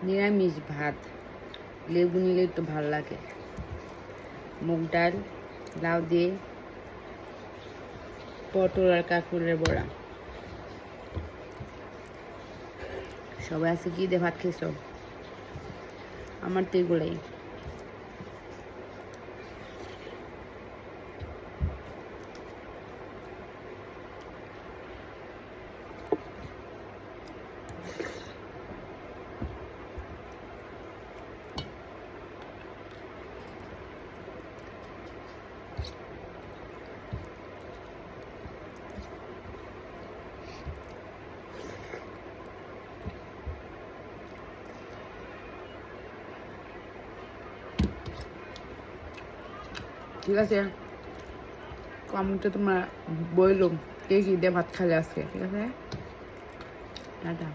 নিরামিষ ভাত, লেবু নিলে একটু ভালো লাগে। মুগ ডাল, লাউ দিয়ে, পটল আর কাঁকরোলের বড়া। সবাই আছে কি দিয়ে ভাত খেয়েছ? আমার তো এগুলাই। ঠিক আছে, কমেন্টে তোমরা বললো কে কি দিয়ে ভাত খালে আজকে। ঠিক আছে, টাটা।